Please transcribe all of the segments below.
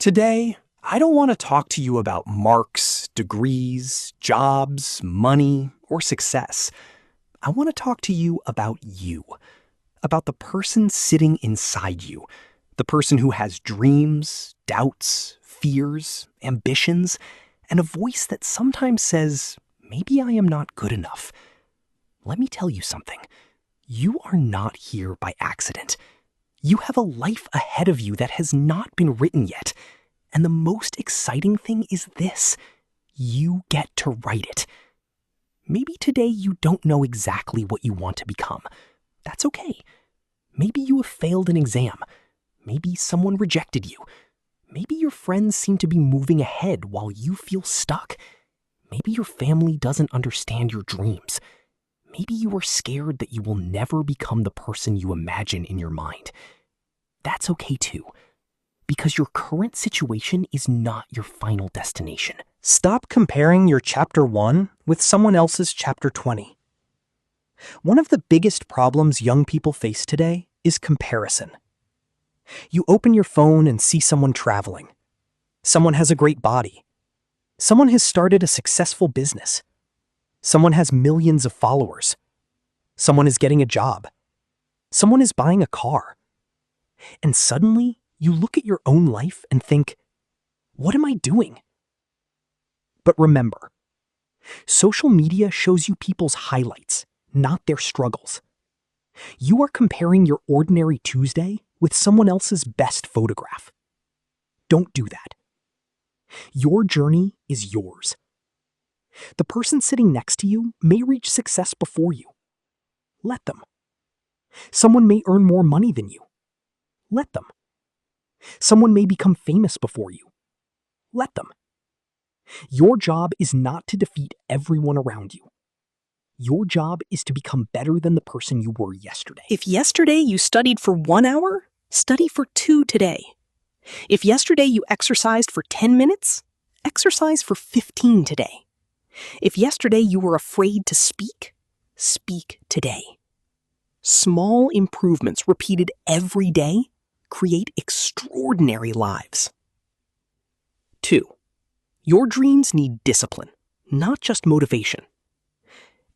Today, I don't want to talk to you about marks, degrees, jobs, money, or success. I want to talk to you, about the person sitting inside you, the person who has dreams, doubts, fears, ambitions, and a voice that sometimes says, maybe I am not good enough. Let me tell you something. You are not here by accident. You have a life ahead of you that has not been written yet. And the most exciting thing is this: you get to write it. Maybe today you don't know exactly what you want to become. That's okay. Maybe you have failed an exam. Maybe someone rejected you. Maybe your friends seem to be moving ahead while you feel stuck. Maybe your family doesn't understand your dreams. Maybe you are scared that you will never become the person you imagine in your mind. That's okay too, because your current situation is not your final destination. Stop comparing your Chapter 1 with someone else's Chapter 20. One of the biggest problems young people face today is comparison. You open your phone and see someone traveling. Someone has a great body. Someone has started a successful business. Someone has millions of followers. Someone is getting a job. Someone is buying a car. And suddenly, you look at your own life and think, what am I doing? But remember, social media shows you people's highlights, not their struggles. You are comparing your ordinary Tuesday with someone else's best photograph. Don't do that. Your journey is yours. The person sitting next to you may reach success before you. Let them. Someone may earn more money than you. Let them. Someone may become famous before you. Let them. Your job is not to defeat everyone around you. Your job is to become better than the person you were yesterday. If yesterday you studied for 1 hour, study for 2 today. If yesterday you exercised for 10 minutes, exercise for 15 today. If yesterday you were afraid to speak, speak today. Small improvements repeated every day create extraordinary lives. 2. Your dreams need discipline, not just motivation.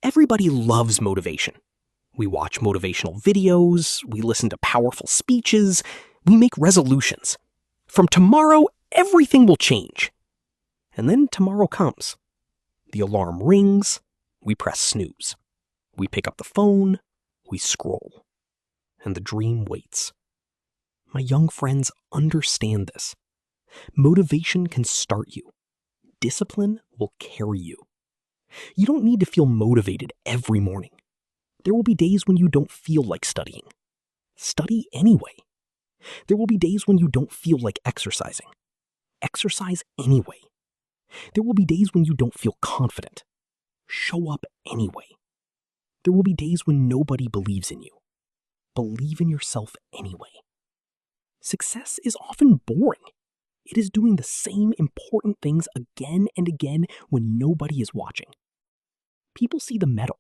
Everybody loves motivation. We watch motivational videos, we listen to powerful speeches, we make resolutions. From tomorrow, everything will change. And then tomorrow comes. The alarm rings, we press snooze. We pick up the phone, we scroll. And the dream waits. My young friends, understand this. Motivation can start you. Discipline will carry you. You don't need to feel motivated every morning. There will be days when you don't feel like studying. Study anyway. There will be days when you don't feel like exercising. Exercise anyway. There will be days when you don't feel confident. Show up anyway. There will be days when nobody believes in you. Believe in yourself anyway. Success is often boring. It is doing the same important things again and again when nobody is watching. People see the medal.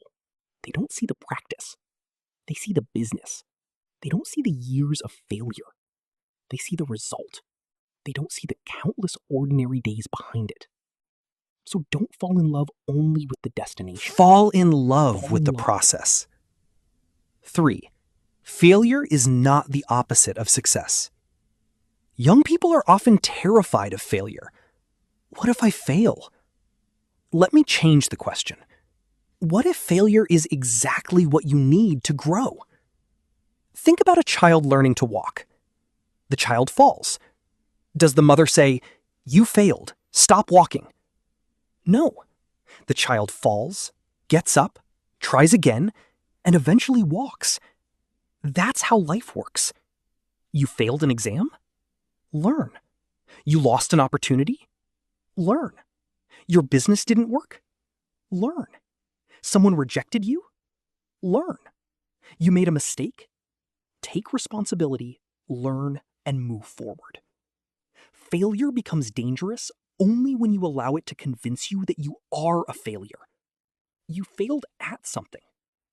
They don't see the practice. They see the business. They don't see the years of failure. They see the result. They don't see the countless ordinary days behind it. So don't fall in love only with the destination. Fall in love with the process. 3. Failure is not the opposite of success. Young people are often terrified of failure. What if I fail? Let me change the question. What if failure is exactly what you need to grow? Think about a child learning to walk. The child falls. Does the mother say, "You failed, stop walking"? No. The child falls, gets up, tries again, and eventually walks. That's how life works. You failed an exam? Learn. You lost an opportunity? Learn. Your business didn't work? Learn. Someone rejected you? Learn. You made a mistake? Take responsibility, learn, and move forward. Failure becomes dangerous only when you allow it to convince you that you are a failure. You failed at something.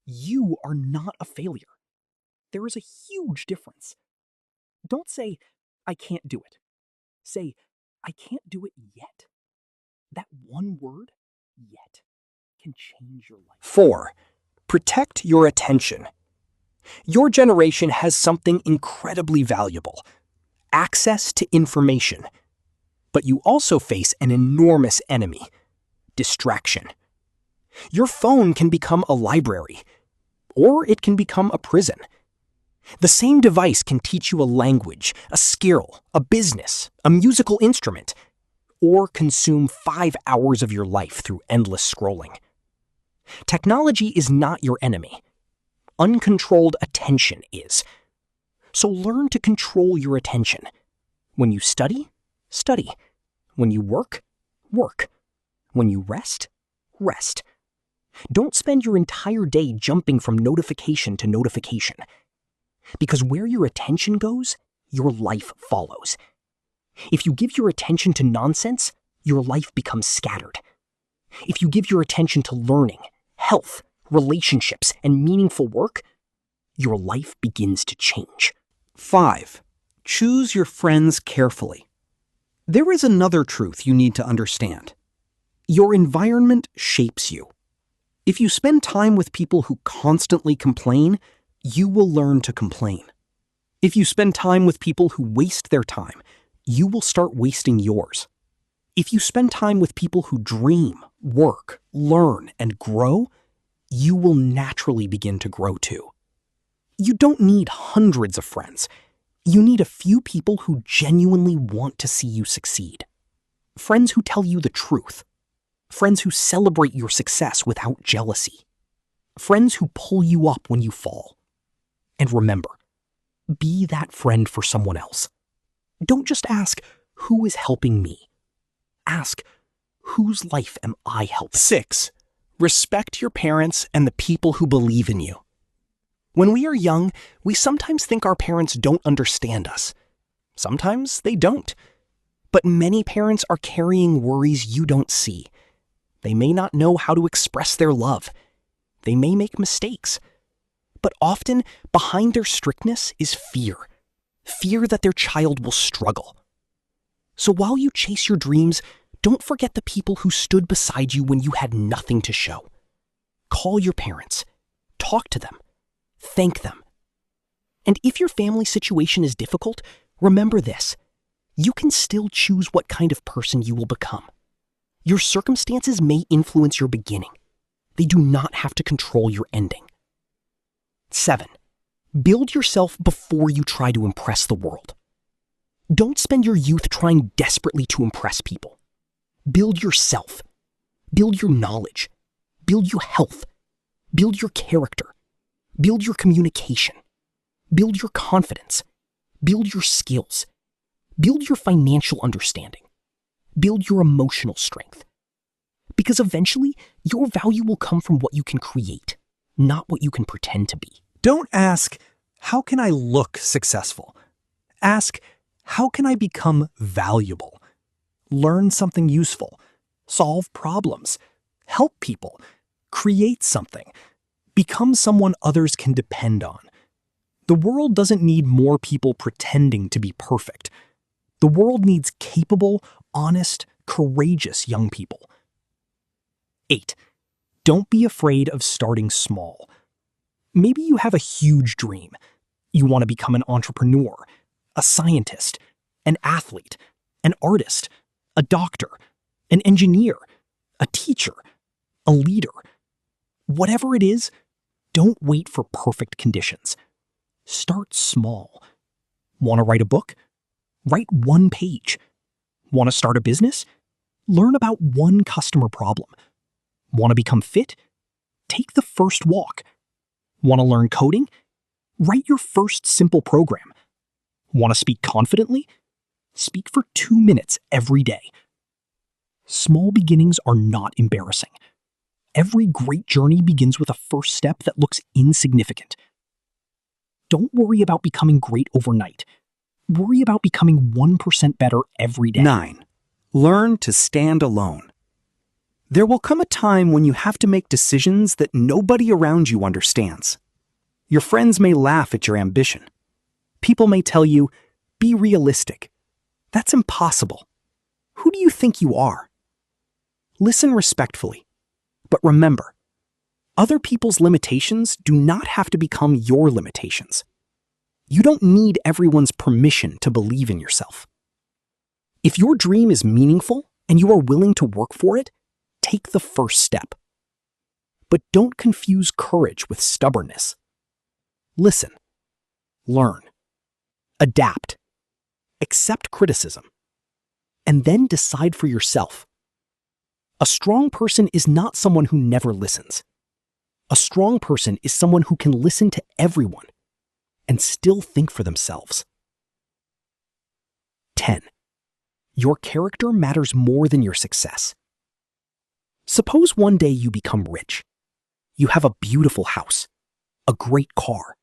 You are not a failure. There is a huge difference. Don't say, "I can't do it." Say, I can't do it yet. That one word, yet, can change your life. 4. Protect your attention. Your generation has something incredibly valuable: access to information. But you also face an enormous enemy: distraction. Your phone can become a library, or it can become a prison. The same device can teach you a language, a skill, a business, a musical instrument, or consume 5 hours of your life through endless scrolling. Technology is not your enemy. Uncontrolled attention is. So learn to control your attention. When you study, study. When you work, work. When you rest, rest. Don't spend your entire day jumping from notification to notification. Because where your attention goes, your life follows. If you give your attention to nonsense, your life becomes scattered. If you give your attention to learning, health, relationships, and meaningful work, your life begins to change. 5. Choose your friends carefully. There is another truth you need to understand. Your environment shapes you. If you spend time with people who constantly complain, you will learn to complain. If you spend time with people who waste their time, you will start wasting yours. If you spend time with people who dream, work, learn, and grow, you will naturally begin to grow too. You don't need hundreds of friends. You need a few people who genuinely want to see you succeed. Friends who tell you the truth. Friends who celebrate your success without jealousy. Friends who pull you up when you fall. And remember, be that friend for someone else. Don't just ask, who is helping me? Ask, whose life am I helping? 6. Respect your parents and the people who believe in you. When we are young, we sometimes think our parents don't understand us. Sometimes they don't. But many parents are carrying worries you don't see. They may not know how to express their love. They may make mistakes. But often, behind their strictness is fear. Fear that their child will struggle. So while you chase your dreams, don't forget the people who stood beside you when you had nothing to show. Call your parents. Talk to them. Thank them. And if your family situation is difficult, remember this: you can still choose what kind of person you will become. Your circumstances may influence your beginning. They do not have to control your ending. 7. Build yourself before you try to impress the world. Don't spend your youth trying desperately to impress people. Build yourself. Build your knowledge. Build your health. Build your character. Build your communication. Build your confidence. Build your skills. Build your financial understanding. Build your emotional strength. Because eventually, your value will come from what you can create, not what you can pretend to be. Don't ask, how can I look successful? Ask, how can I become valuable? Learn something useful. Solve problems. Help people. Create something. Become someone others can depend on. The world doesn't need more people pretending to be perfect. The world needs capable, honest, courageous young people. 8. Don't be afraid of starting small. Maybe you have a huge dream. You want to become an entrepreneur, a scientist, an athlete, an artist, a doctor, an engineer, a teacher, a leader. Whatever it is, don't wait for perfect conditions. Start small. Want to write a book? Write 1 page. Want to start a business? Learn about 1 customer problem. Want to become fit? Take the first walk. Want to learn coding? Write your first simple program. Want to speak confidently? Speak for 2 minutes every day. Small beginnings are not embarrassing. Every great journey begins with a first step that looks insignificant. Don't worry about becoming great overnight. Worry about becoming 1% better every day. 9. Learn to stand alone. There will come a time when you have to make decisions that nobody around you understands. Your friends may laugh at your ambition. People may tell you, be realistic. That's impossible. Who do you think you are? Listen respectfully, but remember, other people's limitations do not have to become your limitations. You don't need everyone's permission to believe in yourself. If your dream is meaningful and you are willing to work for it, take the first step. But don't confuse courage with stubbornness. Listen, learn, adapt, accept criticism, and then decide for yourself. A strong person is not someone who never listens. A strong person is someone who can listen to everyone and still think for themselves. 10. Your character matters more than your success. Suppose one day you become rich. You have a beautiful house, a great car,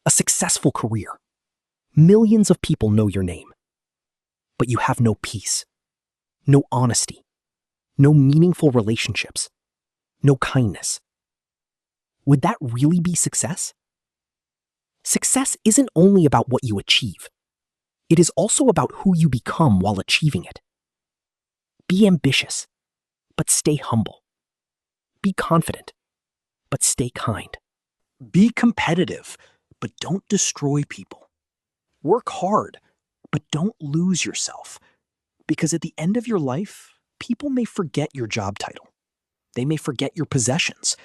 a successful career. Millions of people know your name. But you have no peace, no honesty, no meaningful relationships, no kindness. Would that really be success? Success isn't only about what you achieve. It is also about who you become while achieving it. Be ambitious, but stay humble. Be confident, but stay kind. Be competitive, but don't destroy people. Work hard, but don't lose yourself. Because at the end of your life, people may forget your job title. They may forget your possessions,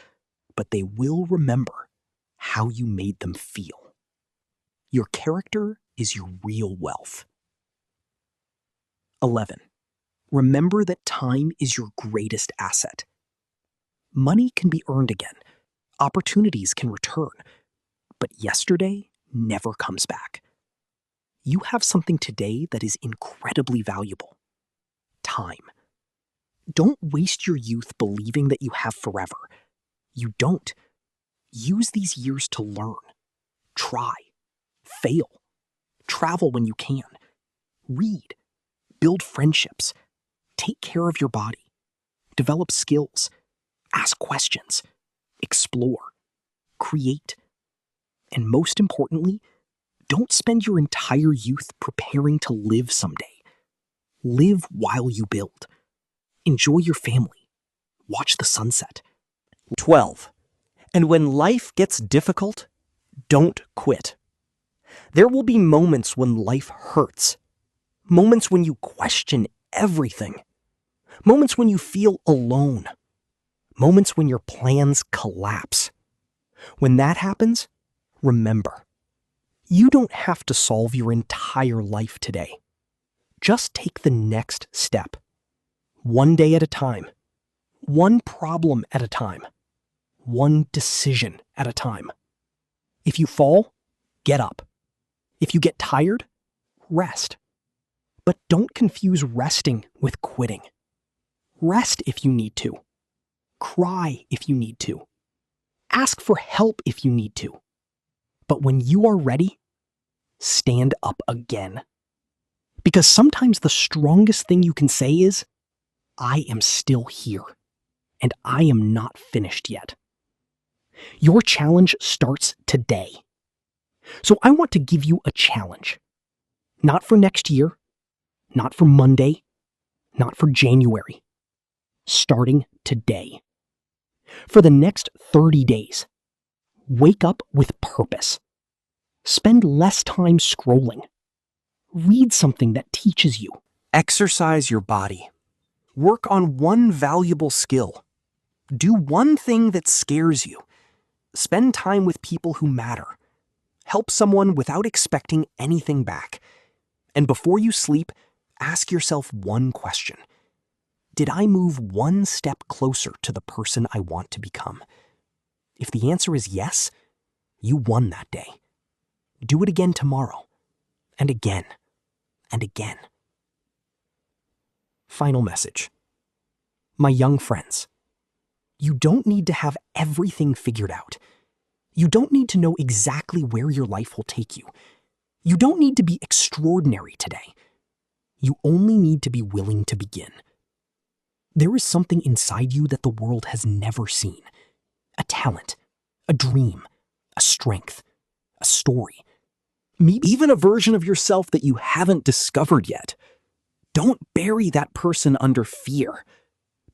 but they will remember how you made them feel. Your character is your real wealth. 11. Remember that time is your greatest asset. Money can be earned again. Opportunities can return. But yesterday never comes back. You have something today that is incredibly valuable. Time. Don't waste your youth believing that you have forever. You don't. Use these years to learn, try, fail, travel when you can, read, build friendships, take care of your body, develop skills, ask questions, explore, create, and most importantly, don't spend your entire youth preparing to live someday. Live while you build. Enjoy your family. Watch the sunset. 12. And when life gets difficult, don't quit. There will be moments when life hurts. Moments when you question everything. Moments when you feel alone. Moments when your plans collapse. When that happens, remember, you don't have to solve your entire life today. Just take the next step. One day at a time. One problem at a time. One decision at a time. If you fall, get up. If you get tired, rest. But don't confuse resting with quitting. Rest if you need to. Cry if you need to. Ask for help if you need to. But when you are ready, stand up again. Because sometimes the strongest thing you can say is, I am still here, and I am not finished yet. Your challenge starts today. So I want to give you a challenge. Not for next year, not for Monday, not for January. Starting today. For the next 30 days, wake up with purpose. Spend less time scrolling. Read something that teaches you. Exercise your body. Work on one valuable skill. Do one thing that scares you. Spend time with people who matter. Help someone without expecting anything back. And before you sleep, ask yourself one question. Did I move one step closer to the person I want to become? If the answer is yes, you won that day. Do it again tomorrow, and again, and again. Final message. My young friends, you don't need to have everything figured out. You don't need to know exactly where your life will take you. You don't need to be extraordinary today. You only need to be willing to begin. There is something inside you that the world has never seen. A talent, a dream, a strength, a story. Maybe even a version of yourself that you haven't discovered yet. Don't bury that person under fear.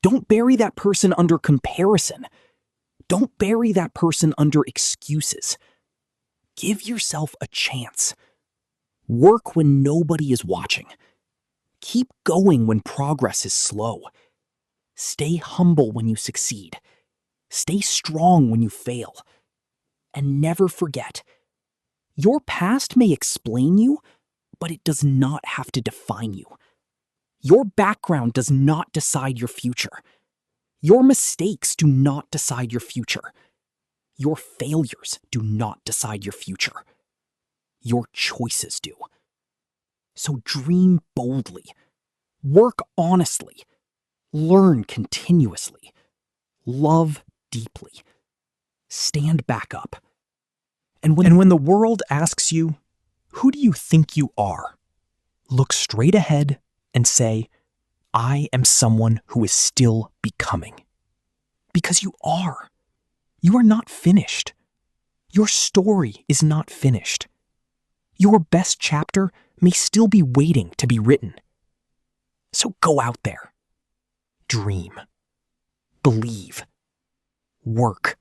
Don't bury that person under comparison. Don't bury that person under excuses. Give yourself a chance. Work when nobody is watching. Keep going when progress is slow. Stay humble when you succeed. Stay strong when you fail. And never forget, your past may explain you, but it does not have to define you. Your background does not decide your future. Your mistakes do not decide your future. Your failures do not decide your future. Your choices do. So dream boldly. Work honestly. Learn continuously. Love deeply. Stand back up. And when the world asks you, who do you think you are? Look straight ahead and say, I am someone who is still becoming. Because you are. You are not finished. Your story is not finished. Your best chapter may still be waiting to be written. So go out there. Dream. Believe. Work.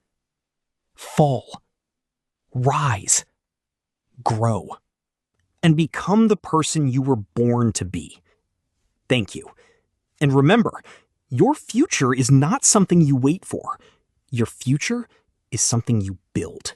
Fall. Rise. Grow. And become the person you were born to be. Thank you. And remember, your future is not something you wait for. Your future is something you build.